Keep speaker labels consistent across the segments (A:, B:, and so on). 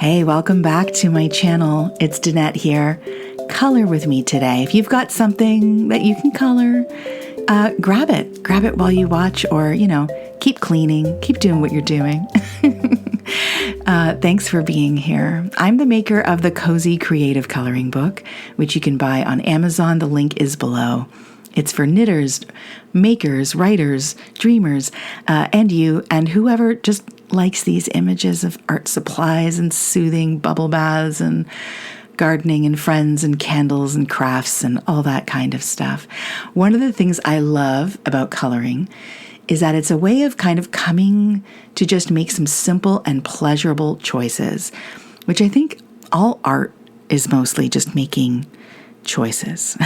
A: Hey, welcome back to my channel. It's Danette here. Color with me today. If you've got something that you can color, grab it. Grab it while you watch or, keep cleaning. Keep doing what you're doing. Thanks for being here. I'm the maker of the Cozy Creative Coloring Book, which you can buy on Amazon. The link is below. It's for knitters, makers, writers, dreamers, and you, and whoever just likes these images of art supplies and soothing bubble baths and gardening and friends and candles and crafts and all that kind of stuff. One of the things I love about coloring is that it's a way of kind of coming to just make some simple and pleasurable choices, which I think all art is mostly just making choices,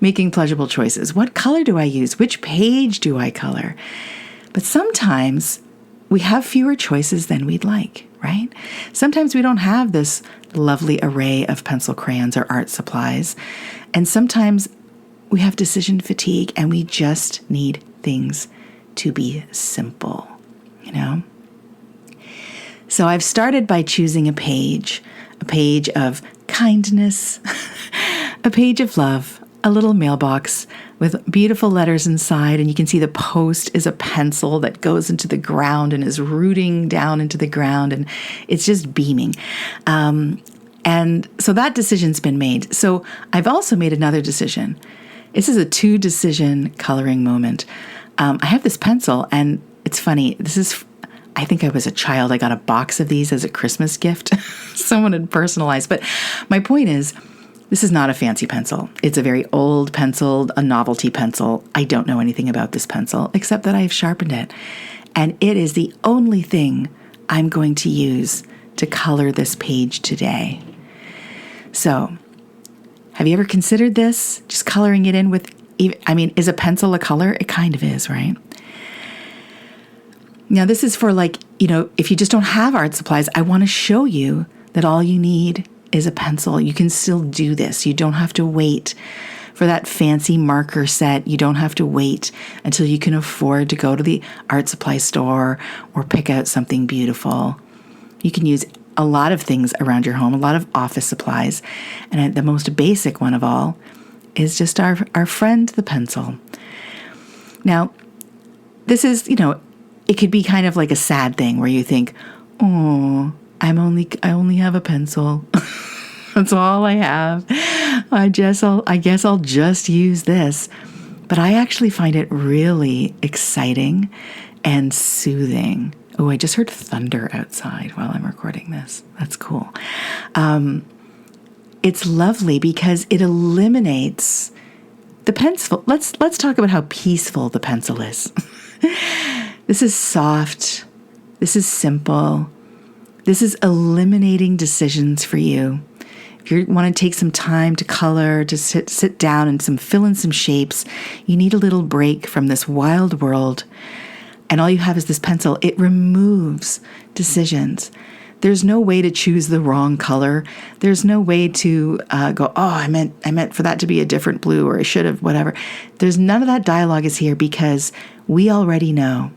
A: making pleasurable choices. What color do I use? Which page do I color? But sometimes we have fewer choices than we'd like, right? Sometimes we don't have this lovely array of pencil, crayons, or art supplies. And sometimes we have decision fatigue and we just need things to be simple, So I've started by choosing a page of kindness, a page of love, a little mailbox with beautiful letters inside. And you can see the post is a pencil that goes into the ground and is rooting down into the ground. And it's just beaming. And so that decision's been made. So I've also made another decision. This is a 2-decision coloring moment. I have this pencil, and it's funny. I think I was a child. I got a box of these as a Christmas gift. Someone had personalized. But my point is, this is not a fancy pencil. It's a very old pencil, a novelty pencil. I don't know anything about this pencil, except that I've sharpened it. And it is the only thing I'm going to use to color this page today. So, have you ever considered this? Just coloring it in with, is a pencil a color? It kind of is, right? Now, this is for if you just don't have art supplies, I want to show you that all you need is a pencil. You can still do this. You don't have to wait for that fancy marker set. You don't have to wait until you can afford to go to the art supply store or pick out something beautiful. You can use a lot of things around your home, a lot of office supplies. And the most basic one of all is just our friend, the pencil. Now, this is, it could be kind of like a sad thing where you think, oh, I only have a pencil. That's all I have. I guess I'll just use this. But I actually find it really exciting and soothing. Oh, I just heard thunder outside while I'm recording this. That's cool. It's lovely because it eliminates the pencil. Let's talk about how peaceful the pencil is. This is soft. This is simple. This is eliminating decisions for you. If you want to take some time to color, to sit down and fill in some shapes, you need a little break from this wild world. And all you have is this pencil. It removes decisions. There's no way to choose the wrong color. There's no way to go, oh, I meant for that to be a different blue, or I should have, whatever. There's none of that dialogue is here because we already know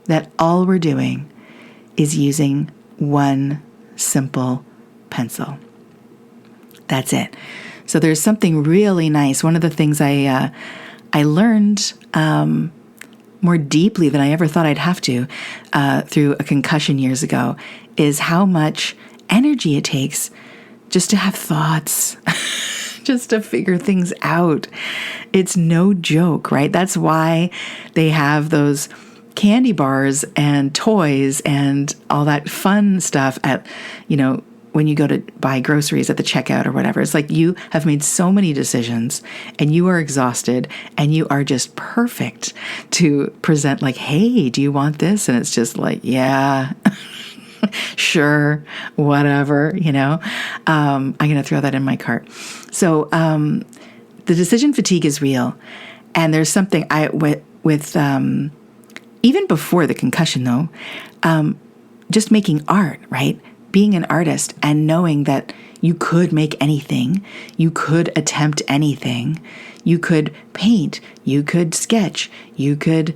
A: that all we're doing is using one simple pencil. That's it. So there's something really nice. One of the things I learned more deeply than I ever thought I'd have to through a concussion years ago is how much energy it takes just to have thoughts, just to figure things out. It's no joke, right? That's why they have those candy bars and toys and all that fun stuff at, when you go to buy groceries at the checkout or whatever. It's like you have made so many decisions and you are exhausted and you are just perfect to present like, hey, do you want this? And it's just like, yeah, sure, whatever, I'm going to throw that in my cart. So the decision fatigue is real. And there's something even before the concussion though, just making art, right? Being an artist and knowing that you could make anything, you could attempt anything, you could paint, you could sketch, you could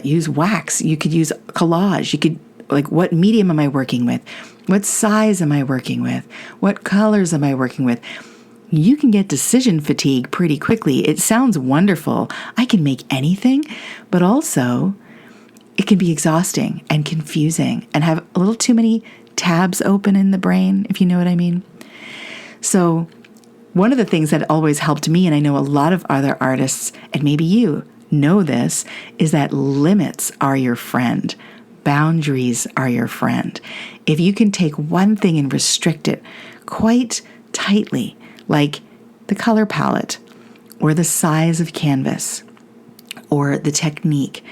A: use wax, you could use collage, you could like what medium am I working with? What size am I working with? What colors am I working with? You can get decision fatigue pretty quickly. It sounds wonderful. I can make anything, but also it can be exhausting and confusing and have a little too many tabs open in the brain, if you know what I mean. So one of the things that always helped me, and I know a lot of other artists, and maybe you know this, is that limits are your friend. Boundaries are your friend. If you can take one thing and restrict it quite tightly, like the color palette or the size of canvas or the technique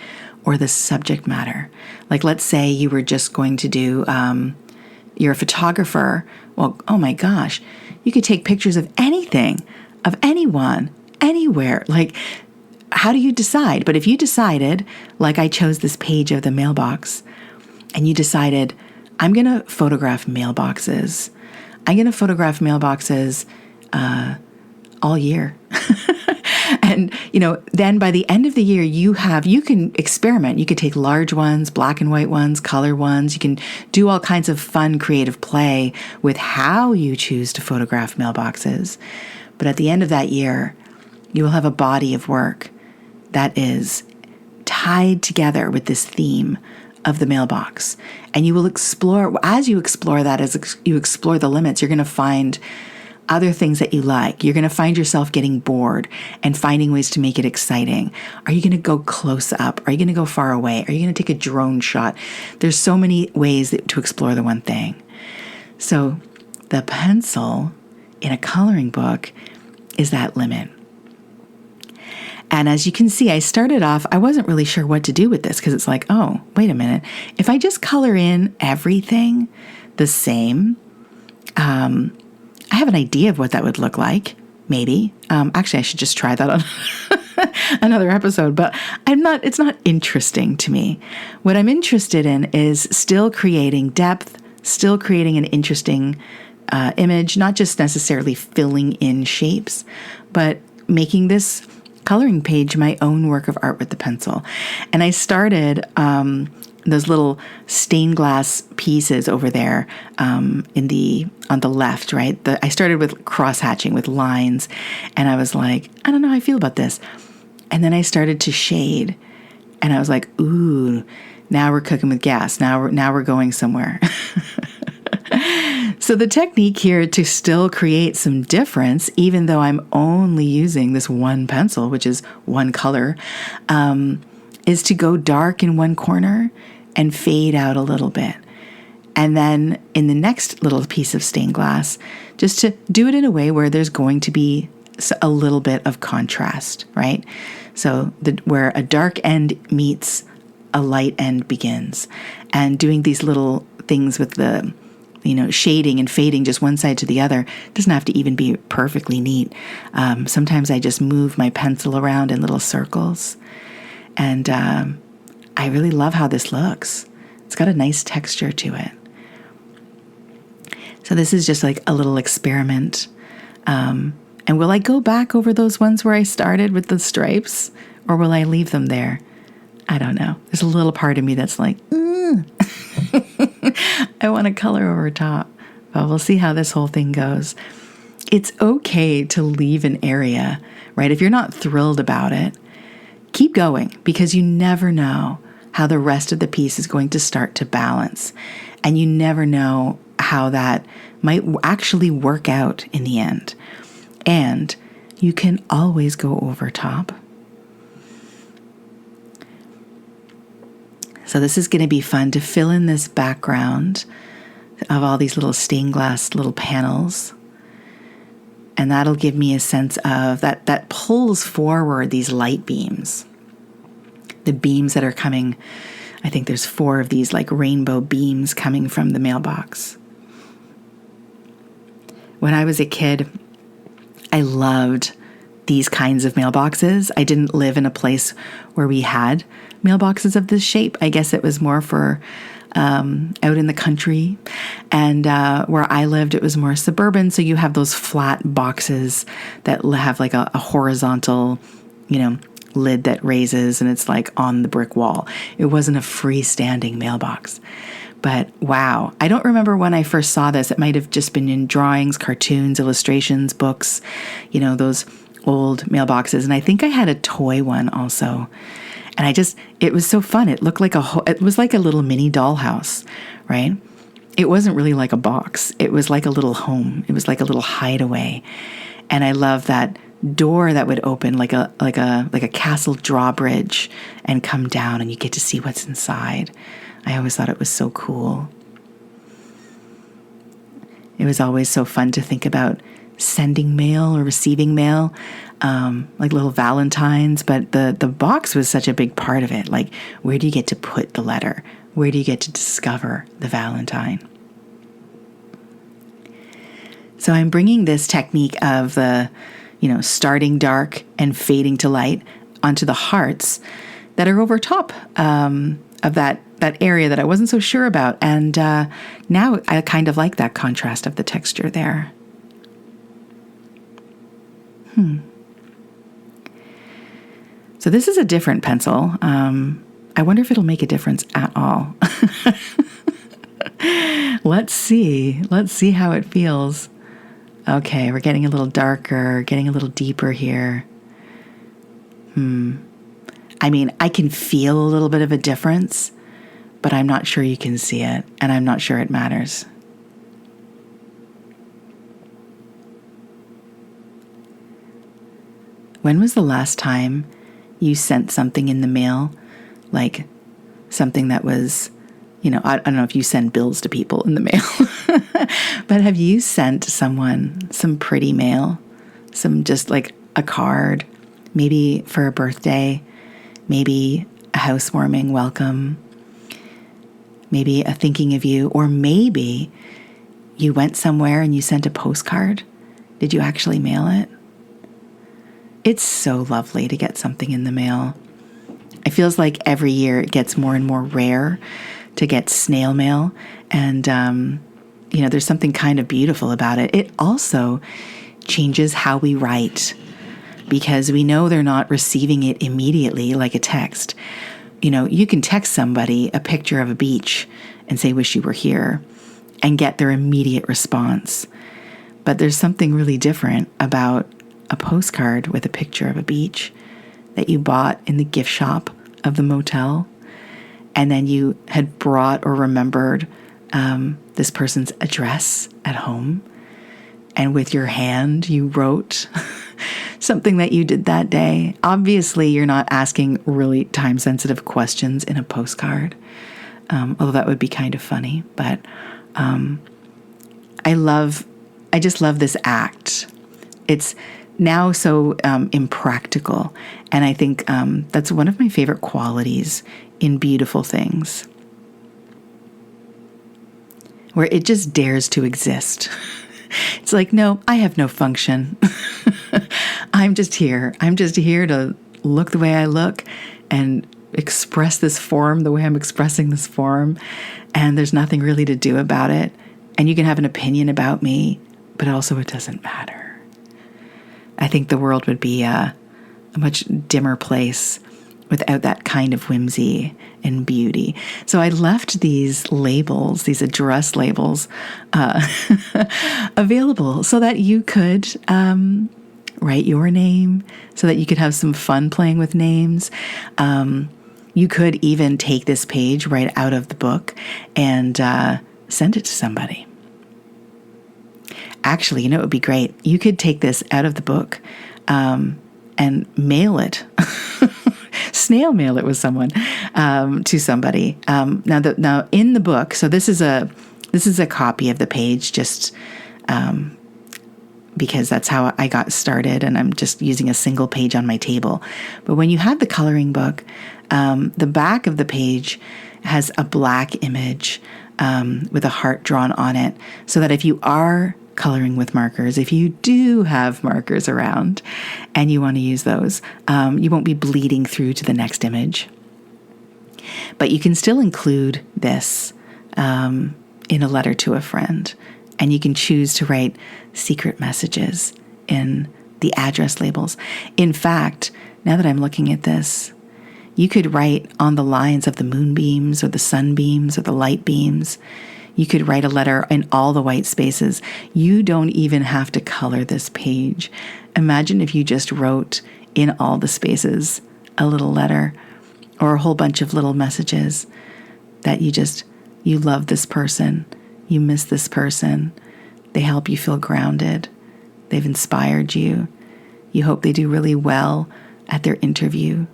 A: or the subject matter. Like let's say you were just going to do, you're a photographer. Well, oh my gosh, you could take pictures of anything, of anyone, anywhere. Like, how do you decide? But if you decided, like I chose this page of the mailbox, and you decided, I'm going to photograph mailboxes. I'm going to photograph mailboxes all year. And, then by the end of the year, you can experiment. You could take large ones, black and white ones, color ones. You can do all kinds of fun, creative play with how you choose to photograph mailboxes. But at the end of that year, you will have a body of work that is tied together with this theme of the mailbox. And you will explore, as you explore that, as you explore the limits, you're going to find other things that you like. You're going to find yourself getting bored and finding ways to make it exciting. Are you going to go close up? Are you going to go far away? Are you going to take a drone shot? There's so many ways to explore the one thing. So the pencil in a coloring book is that limit. And as you can see, I started off, I wasn't really sure what to do with this because it's like, oh, wait a minute. If I just color in everything the same, I have an idea of what that would look like, maybe. Actually, I should just try that on another episode, but it's not interesting to me. What I'm interested in is still creating depth, still creating an interesting image, not just necessarily filling in shapes, but making this coloring page my own work of art with the pencil. And I started those little stained glass pieces over there on the left, right? I started with cross hatching with lines, and I was like, I don't know how I feel about this. And then I started to shade, and I was like, ooh, now we're cooking with gas. Now we're going somewhere. So the technique here to still create some difference, even though I'm only using this one pencil, which is one color, is to go dark in one corner and fade out a little bit. And then in the next little piece of stained glass, just to do it in a way where there's going to be a little bit of contrast, right? So where a dark end meets a light end begins. And doing these little things with the shading and fading just one side to the other doesn't have to even be perfectly neat. Sometimes I just move my pencil around in little circles. And I really love how this looks. It's got a nice texture to it. So this is just like a little experiment. And will I go back over those ones where I started with the stripes, or will I leave them there? I don't know. There's a little part of me that's like, I want to color over top. But we'll see how this whole thing goes. It's okay to leave an area, right? If you're not thrilled about it, keep going, because you never know how the rest of the piece is going to start to balance. And you never know how that might actually work out in the end. And you can always go over top. So this is going to be fun to fill in this background of all these little stained glass little panels. And that'll give me a sense of that pulls forward these light beams. The beams that are coming, I think there's 4 of these like rainbow beams coming from the mailbox. When I was a kid, I loved these kinds of mailboxes. I didn't live in a place where we had mailboxes of this shape. I guess it was more for out in the country. And where I lived, it was more suburban. So you have those flat boxes that have like a horizontal, lid that raises and it's like on the brick wall. It wasn't a freestanding mailbox. But wow, I don't remember when I first saw this. It might have just been in drawings, cartoons, illustrations, books, those old mailboxes. And I think I had a toy one also. And it was so fun. It looked like it was like a little mini dollhouse, right? It wasn't really like a box. It was like a little home. It was like a little hideaway. And I love that door that would open like a castle drawbridge and come down, and you get to see what's inside. I always thought it was so cool. It was always so fun to think about sending mail or receiving mail, like little valentines, but the box was such a big part of it. Like, where do you get to put the letter? Where do you get to discover the valentine? So I'm bringing this technique of the, starting dark and fading to light onto the hearts that are over top of that area that I wasn't so sure about. And now I kind of like that contrast of the texture there. So this is a different pencil. I wonder if it'll make a difference at all. Let's see. Let's see how it feels. Okay, we're getting a little darker, getting a little deeper here. I mean, I can feel a little bit of a difference, but I'm not sure you can see it, and I'm not sure it matters. When was the last time you sent something in the mail, like something that was, I don't know if you send bills to people in the mail, but have you sent someone some pretty mail, some just like a card, maybe for a birthday, maybe a housewarming welcome, maybe a thinking of you, or maybe you went somewhere and you sent a postcard. Did you actually mail it? It's so lovely to get something in the mail. It feels like every year it gets more and more rare to get snail mail. And, there's something kind of beautiful about it. It also changes how we write because we know they're not receiving it immediately like a text. You can text somebody a picture of a beach and say, wish you were here, and get their immediate response. But there's something really different about a postcard with a picture of a beach that you bought in the gift shop of the motel, and then you had brought or remembered this person's address at home, and with your hand you wrote something that you did that day. Obviously, you're not asking really time-sensitive questions in a postcard, although that would be kind of funny. But I just love this act. It's now so impractical, and I think that's one of my favorite qualities in beautiful things, where it just dares to exist. It's like, no, I have no function. I'm just here. I'm just here to look the way I look and express this form the way I'm expressing this form, and there's nothing really to do about it. And you can have an opinion about me, but also it doesn't matter. I think the world would be a much dimmer place without that kind of whimsy and beauty. So I left these labels, these address labels, available so that you could write your name, so that you could have some fun playing with names. You could even take this page right out of the book and send it to somebody. Actually, it would be great. You could take this out of the book and mail it. Snail mail it with someone, to somebody. Now in the book, so this is a copy of the page, just because that's how I got started, and I'm just using a single page on my table. But when you have the coloring book, the back of the page has a black image with a heart drawn on it, so that if you are coloring with markers, if you do have markers around and you want to use those, you won't be bleeding through to the next image. But you can still include this in a letter to a friend, and you can choose to write secret messages in the address labels. In fact, now that I'm looking at this, you could write on the lines of the moonbeams or the sunbeams or the light beams. You could write a letter in all the white spaces. You don't even have to color this page. Imagine if you just wrote in all the spaces a little letter or a whole bunch of little messages that you love this person, you miss this person, they help you feel grounded, they've inspired you, you hope they do really well at their interview,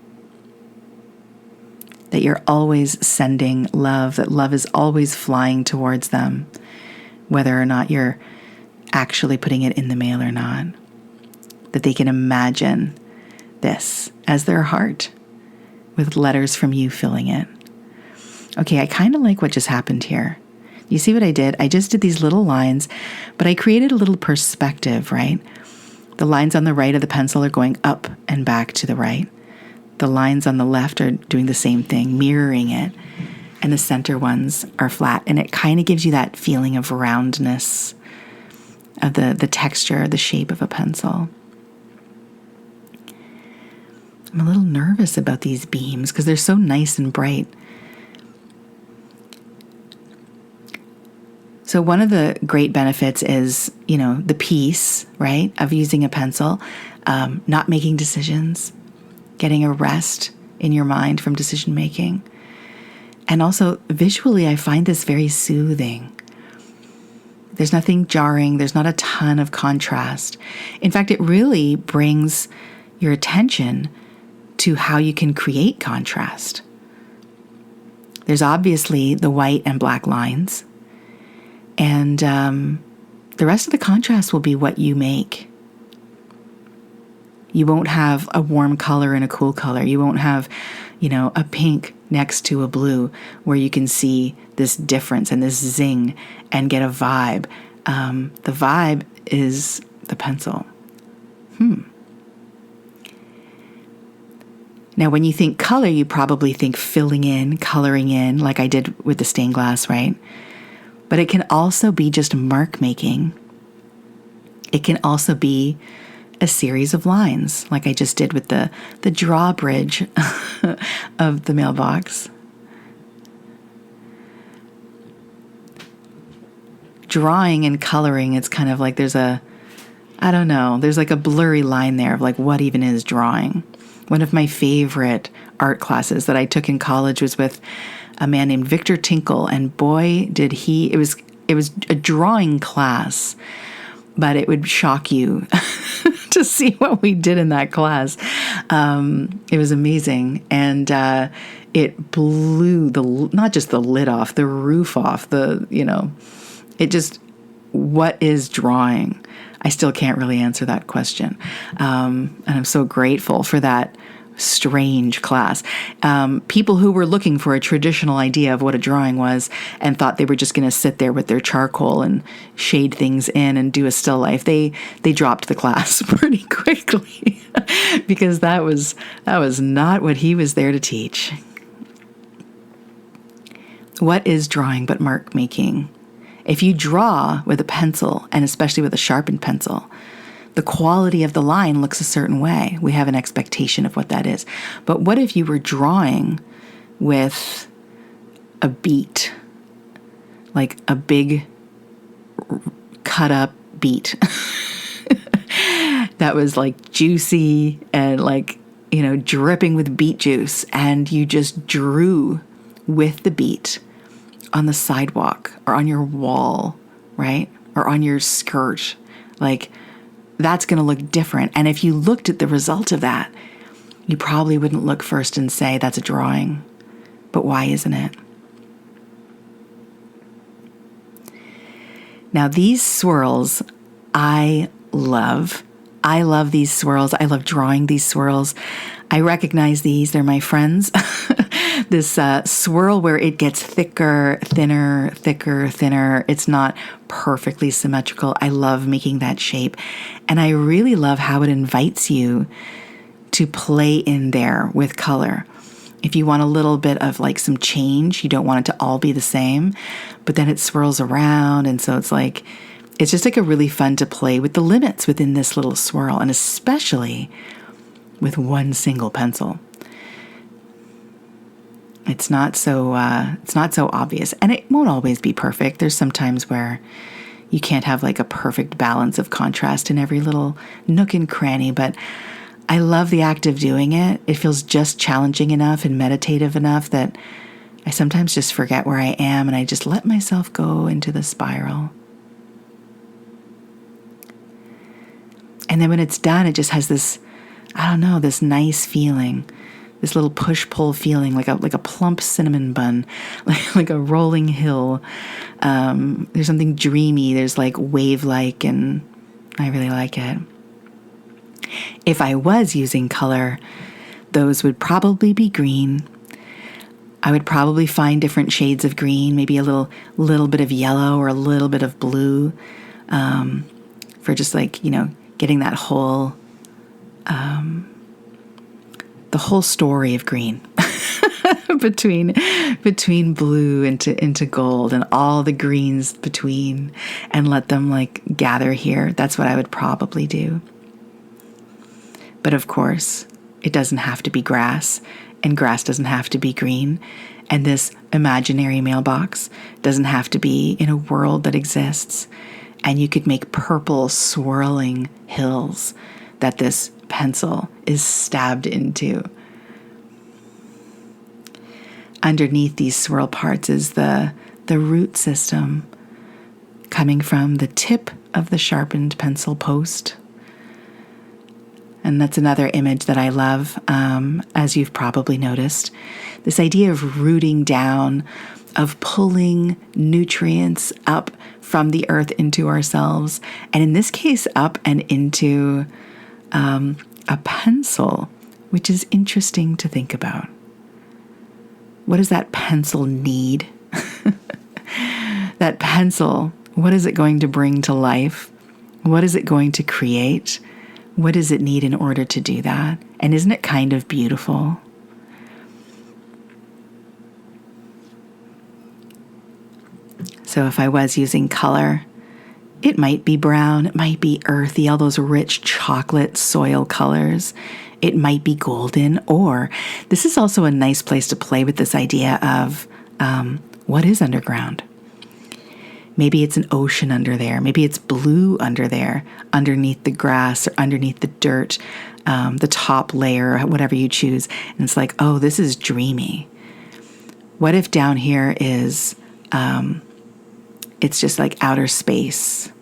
A: that you're always sending love, that love is always flying towards them, whether or not you're actually putting it in the mail or not, that they can imagine this as their heart with letters from you filling it. Okay, I kind of like what just happened here. You see what I did? I just did these little lines, but I created a little perspective, right? The lines on the right of the pencil are going up and back to the right. The lines on the left are doing the same thing, mirroring it. And the center ones are flat. And it kind of gives you that feeling of roundness, of the texture, the shape of a pencil. I'm a little nervous about these beams because they're so nice and bright. So one of the great benefits is, the peace, right, of using a pencil, not making decisions, getting a rest in your mind from decision making. And also visually, I find this very soothing. There's nothing jarring. There's not a ton of contrast. In fact, it really brings your attention to how you can create contrast. There's obviously the white and black lines. And the rest of the contrast will be what you make. You won't have a warm color and a cool color. You won't have, a pink next to a blue where you can see this difference and this zing and get a vibe. The vibe is the pencil. Now, when you think color, you probably think filling in, coloring in, like I did with the stained glass, right? But it can also be just mark making. It can also be a series of lines, like I just did with the drawbridge of the mailbox. Drawing and coloring, it's kind of like there's like a blurry line there of like what even is drawing. One of my favorite art classes that I took in college was with a man named Victor Tinkle, and boy, did he, it was a drawing class, but it would shock you to see what we did in that class. It was amazing. And it blew not just the lid off, the roof off, it just, what is drawing? I still can't really answer that question. And I'm so grateful for that strange class. People who were looking for a traditional idea of what a drawing was and thought they were just going to sit there with their charcoal and shade things in and do a still life, they dropped the class pretty quickly because that was not what he was there to teach. What is drawing but mark making? If you draw with a pencil, and especially with a sharpened pencil, the quality of the line looks a certain way. We have an expectation of what that is. But what if you were drawing with a beet, like a big cut up beet that was like juicy and like, dripping with beet juice, and you just drew with the beet on the sidewalk or on your wall, right? Or on your skirt, like, that's going to look different. And if you looked at the result of that, you probably wouldn't look first and say, that's a drawing. But why isn't it? Now, these swirls, I love. I love these swirls. I love drawing these swirls. I recognize these. They're my friends. This swirl where it gets thicker, thinner, thicker, thinner. It's not perfectly symmetrical. I love making that shape. And I really love how it invites you to play in there with color. If you want a little bit of like some change, you don't want it to all be the same, but then it swirls around. And so it's like, It's just like a really fun to play with the limits within this little swirl, and especially with one single pencil. It's not so obvious, and it won't always be perfect. There's some times where you can't have like a perfect balance of contrast in every little nook and cranny, but I love the act of doing it. It feels just challenging enough and meditative enough that I sometimes just forget where I am and I just let myself go into the spiral. And then when it's done, it just has this, this nice feeling, this little push-pull feeling, like a plump cinnamon bun, like a rolling hill. There's something dreamy. There's like wave-like, and I really like it. If I was using color, those would probably be green. I would probably find different shades of green, maybe a little bit of yellow or a little bit of blue, for just like, getting that whole, the whole story of green between blue into gold and all the greens between, and let them like gather here. That's what I would probably do. But of course, it doesn't have to be grass, and grass doesn't have to be green. And this imaginary mailbox doesn't have to be in a world that exists. And you could make purple swirling hills that this pencil is stabbed into. Underneath these swirl parts is the root system coming from the tip of the sharpened pencil post. And that's another image that I love, as you've probably noticed. This idea of rooting down, of pulling nutrients up from the earth into ourselves, and in this case, up and into a pencil, which is interesting to think about. What does that pencil need? That pencil, what is it going to bring to life? What is it going to create? What does it need in order to do that? And isn't it kind of beautiful? So if I was using color, it might be brown, it might be earthy, all those rich chocolate soil colors. It might be golden, or this is also a nice place to play with this idea of what is underground. Maybe it's an ocean under there. Maybe it's blue under there, underneath the grass or underneath the dirt, the top layer, whatever you choose. And it's like, oh, this is dreamy. What if down here is, it's just like outer space?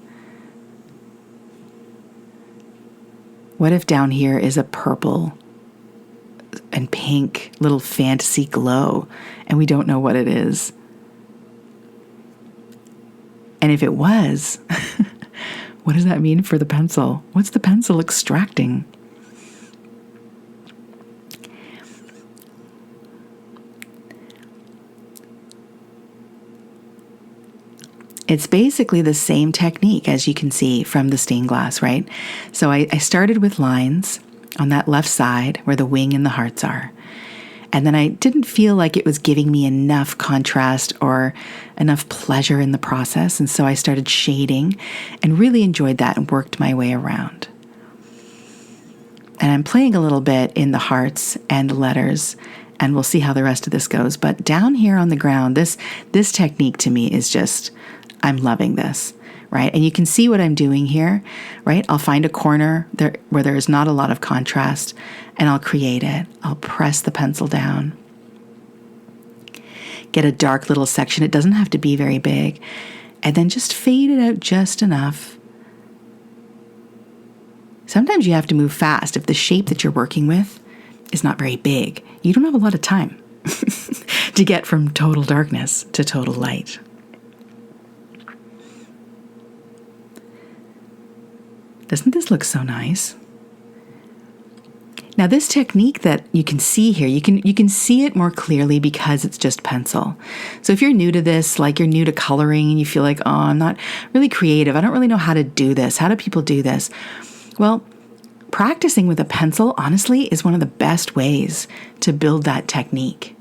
A: What if down here is a purple and pink little fantasy glow and we don't know what it is? And if it was, what does that mean for the pencil? What's the pencil extracting? It's basically the same technique as you can see from the stained glass, right? So I started with lines on that left side where the wing and the hearts are. And then I didn't feel like it was giving me enough contrast or enough pleasure in the process. And so I started shading and really enjoyed that and worked my way around. And I'm playing a little bit in the hearts and the letters, and we'll see how the rest of this goes. But down here on the ground, this technique to me is just, I'm loving this, right? And you can see what I'm doing here, right? I'll find a corner there where there is not a lot of contrast, and I'll create it. I'll press the pencil down. Get a dark little section. It doesn't have to be very big. And then just fade it out just enough. Sometimes you have to move fast. If the shape that you're working with is not very big, you don't have a lot of time to get from total darkness to total light. Doesn't this look so nice? Now this technique that you can see here, you can see it more clearly because it's just pencil. So if you're new to this, like you're new to coloring and you feel like, oh, I'm not really creative, I don't really know how to do this. How do people do this? Well, practicing with a pencil, honestly, is one of the best ways to build that technique.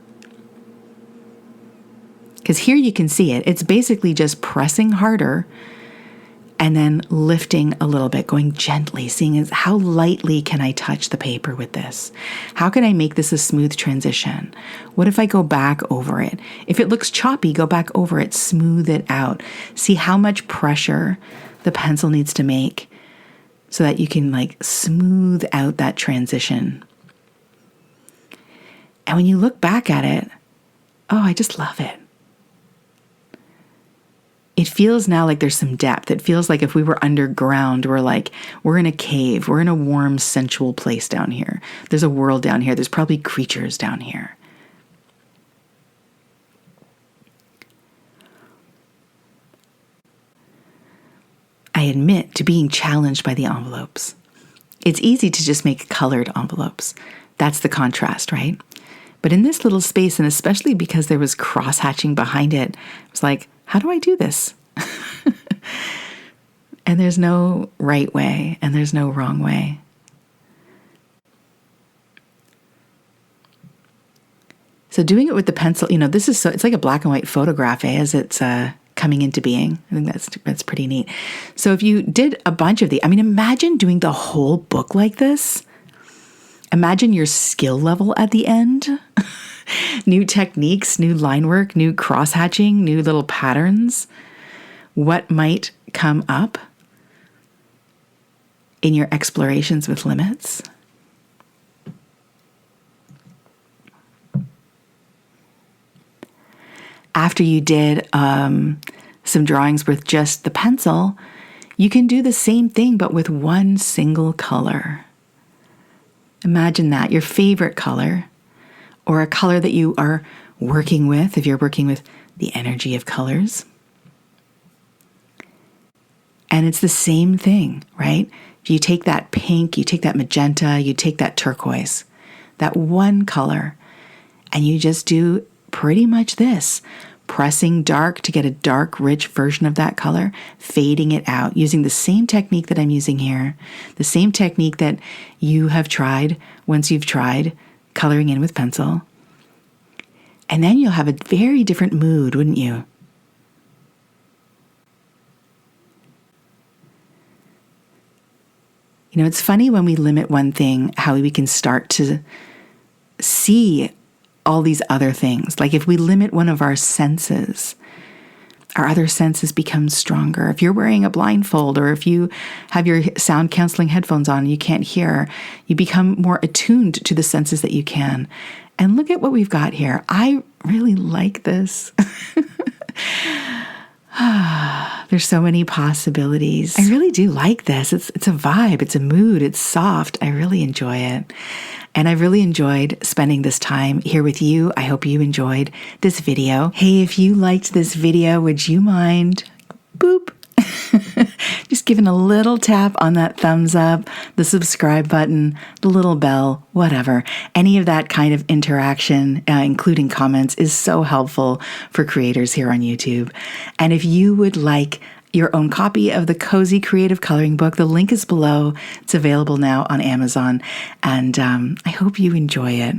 A: Because here you can see it. It's basically just pressing harder And then lifting a little bit, going gently, seeing how lightly can I touch the paper with this? How can I make this a smooth transition? What if I go back over it? If it looks choppy, go back over it, smooth it out. See how much pressure the pencil needs to make so that you can like smooth out that transition. And when you look back at it, oh, I just love it. It feels now like there's some depth. It feels like if we were underground, we're in a cave. We're in a warm, sensual place down here. There's a world down here. There's probably creatures down here. I admit to being challenged by the envelopes. It's easy to just make colored envelopes. That's the contrast, right? But in this little space, and especially because there was cross-hatching behind it, I was like, how do I do this? And there's no right way, and there's no wrong way. So doing it with the pencil, it's like a black and white photograph as it's coming into being. I think that's pretty neat. So if you did a bunch of these, imagine doing the whole book like this. Imagine your skill level at the end. New techniques, new line work, new cross-hatching, new little patterns. What might come up in your explorations with limits? After you did some drawings with just the pencil, you can do the same thing but with one single color. Imagine that, your favorite color, or a color that you are working with, if you're working with the energy of colors. And it's the same thing, right? You take that pink, you take that magenta, you take that turquoise, that one color, and you just do pretty much this, pressing dark to get a dark, rich version of that color, fading it out, using the same technique that I'm using here, the same technique that you have tried once you've tried coloring in with pencil. And then you'll have a very different mood, wouldn't you? It's funny when we limit one thing, how we can start to see all these other things. Like if we limit one of our senses, our other senses become stronger. If you're wearing a blindfold or if you have your sound canceling headphones on and you can't hear, you become more attuned to the senses that you can. And look at what we've got here. I really like this. There's so many possibilities. I really do like this. It's a vibe. It's a mood. It's soft. I really enjoy it. And I've really enjoyed spending this time here with you. I hope you enjoyed this video. Hey, if you liked this video, would you mind, boop, just giving a little tap on that thumbs up, the subscribe button, the little bell, whatever. Any of that kind of interaction, including comments, is so helpful for creators here on YouTube. And if you would like your own copy of the Cozy Creative Coloring Book, the link is below. It's available now on Amazon. And I hope you enjoy it.